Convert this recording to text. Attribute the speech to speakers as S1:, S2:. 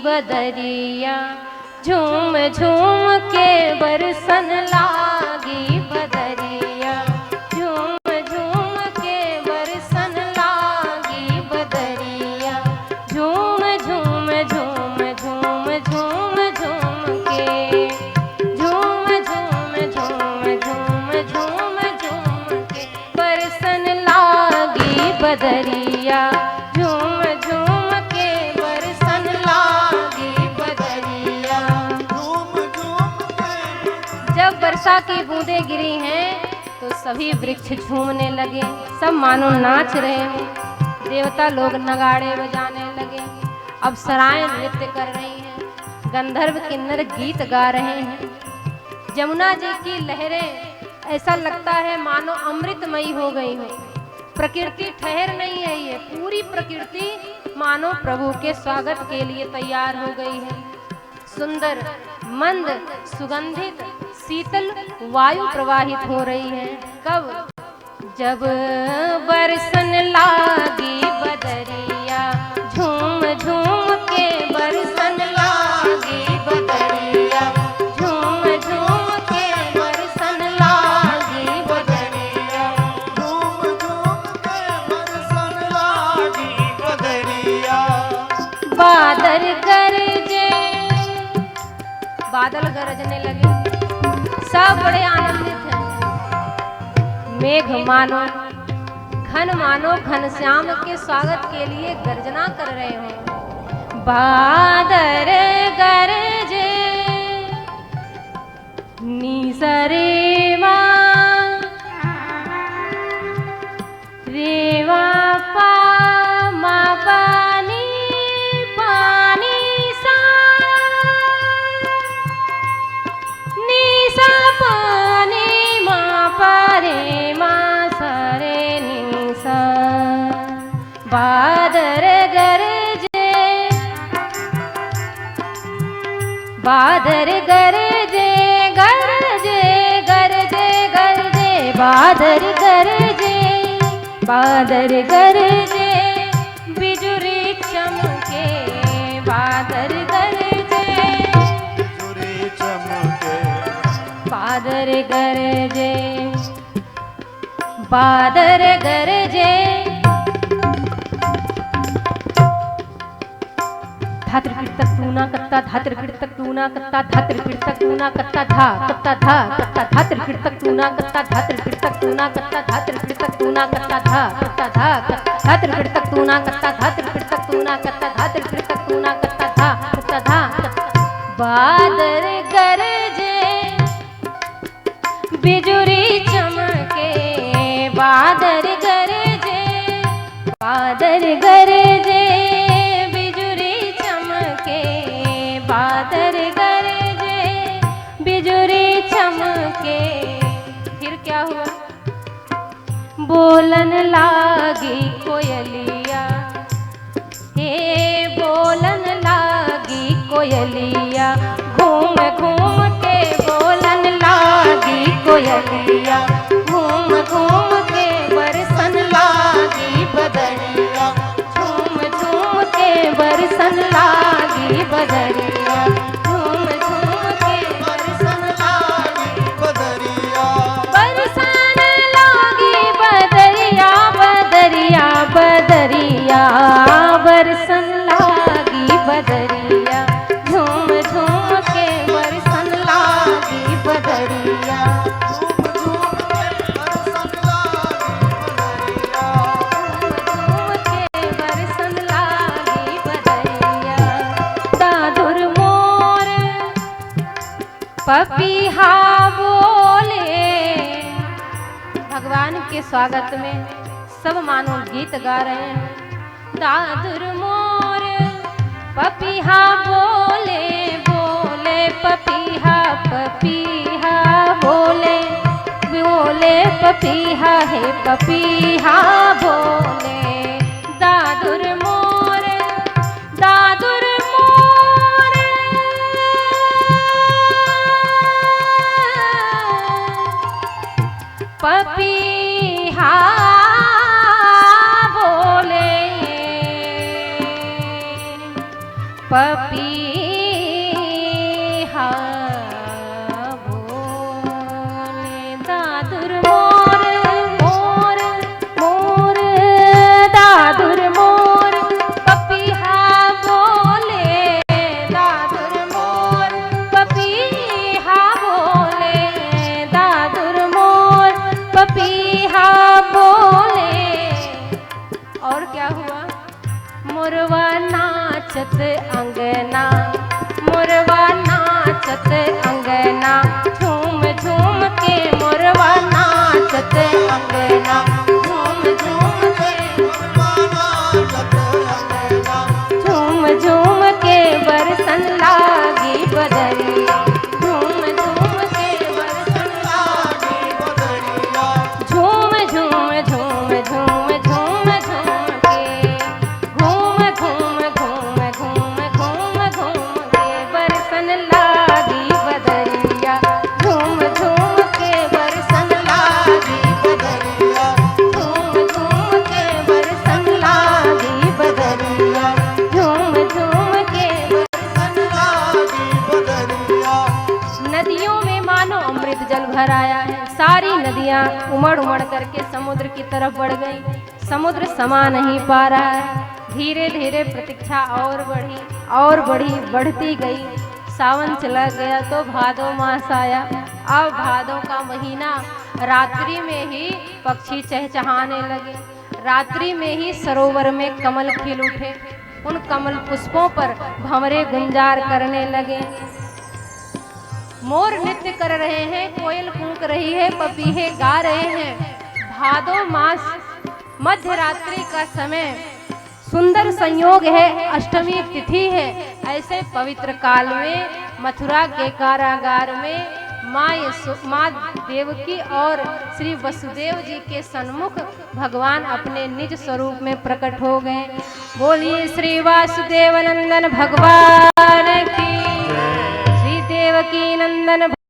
S1: बदरिया, झूम झूम के बरसन लागी बदरिया, झूम झूम के बरसन लागी बदरिया, झूम झूम झूम झूम झूम झूम के, झूम झूम झूम झूम झूम झूम के बरसन लागी बदरिया, झूम झूम के बरसन लागी बदरिया, झूम झूम के। जब वर्षा की बूंदें गिरी हैं तो सभी वृक्ष झूमने लगे, सब मानो नाच रहे हैं, देवता लोग नगाड़े बजाने लगे, अप्सराएं नृत्य कर रही हैं, गंधर्व किन्नर गीत गा रहे हैं। जमुना जी की लहरें ऐसा लगता है मानो अमृतमयी हो गई हो। प्रकृति ठहर नहीं है, ये पूरी प्रकृति मानो प्रभु के स्वागत के लिए तैयार हो गई है। सुंदर मंद सुगंधित शीतल वायु प्रवाहित हो रही है। कब? जब बरसन लागी बदरिया, झूम झूम के बरसन लागी बदरिया, झूम झूम के बरसन लागी बदरिया,
S2: झूम झूम के बरसन लागी बदरिया।
S1: बादल गरजे, बादल गरजने लगे, सब बड़े आनंदित हैं। मेघ मानो घनश्याम के स्वागत के लिए गर्जना कर रहे हो। बादल गरजे निसरे मां रेवा पा मा पानी पानी सा निसा पानी मा पारे मा सरे निसा। बादल गरजे, बादल गरजे गरजे गरजे गरजे, बादल गरजे, बादल गरजे बिजुरी चमके, बादल गरजे
S2: बिजुरी चमके,
S1: बादल गरजे, बादल गरजे। धात्र पीड़तक तूना कत्ता, धात्र पीड़तक तूना कत्ता, धात्र पीड़तक तूना कत्ता धा कत्ता धा कत्ता, धात्र पीड़तक तूना कत्ता, धात्र पीड़तक तूना कत्ता, धात्र पीड़तक तूना कत्ता धा कत्ता धा कत्ता, धात्र पीड़तक तूना कत्ता, धात्र पीड़तक तूना कत्ता, धात्र पीड़तक तूना कत्ता धा कत्ता धा कत्ता। बादल गरजे बिजुरी चमके, बादल गरजे, बादल गरजे बिजुरी चमके, बादल गरजे बिजुरी चमके। फिर क्या हुआ? बोलन लागी कोयलिया, हे बोलन लागी कोयलिया, घूम घूम के बोलन लागी कोयलिया, घूम घूम के बरसन लागी बदरिया, झूम झूम के बरसन लागी बदरिया, झूम झूम के बरसन लागी
S2: बदरिया।
S1: बरसन लागी बदरिया, बदरिया बदरिया बरसन लागी बदरिया, झूम झूम के बरसन लागी बदरिया,
S2: झूम झूम के बरसन लागी बदरिया,
S1: झूम के बरसन लागी बदरिया। दादुर मोर पपीहा बोले, भगवान के स्वागत में सब मानो गीत गा रहे हैं। दादुर मोर पपीहा बोले, बोले पपीहा पपीहा बोले, बोले पपीहा है पपीहा बोले। दादुर मोर, दादुर मोर पपीहा बोले, पपीहा बोले दादुर मोर मोर मोर दादुर मोर पपीहा बोले दादुर मोर पपीहा बोले दादुर मोर पपीहा बोले। और क्या हुआ? मोरवा नाचत अंगना मोरवा नाचत अंगना झूम झूम के मोरवा नाचत अंगना झूम झूम के झूम झूम के बरसन लागी बदरिया झूम झूम के बरसन लागी
S2: बदरिया
S1: झूम झूम झूम झूम झूम झूम के घूम घूम घूम घूम घूम घूम के बरसन लागी बदरिया झूम झूम के बरसन लागी बदरिया झूम झूम के बरसन लागी बदरिया झूम झूम के बरसन
S2: लागी बदरिया।
S1: नदियों में मानो अमृत जल भर आया है। सारी नदियां उमड़ उमड़ करके समुद्र की तरफ बढ़ गई। समुद्र समा नहीं पा रहा है। धीरे धीरे प्रतीक्षा और बढ़ी बढ़ती गई। सावन चला गया तो भादो मास आया। अब भादों का महीना, रात्रि में ही पक्षी चहचहाने लगे। रात्रि में ही सरोवर में कमल खिल उठे। उन कमल पुष्पों पर भंवरे गुंजार करने लगे। मोर नृत्य कर रहे हैं, कोयल कूक रही है, पपीहे गा रहे हैं। भादो मास मध्य रात्रि का समय, सुंदर संयोग है, अष्टमी तिथि है। ऐसे पवित्र काल में मथुरा के कारागार में माँ देवकी और श्री वसुदेव जी के सन्मुख भगवान अपने निज स्वरूप में प्रकट हो गए। बोलिए श्री वासुदेव नंदन भगवान की, श्री देवकी नंदन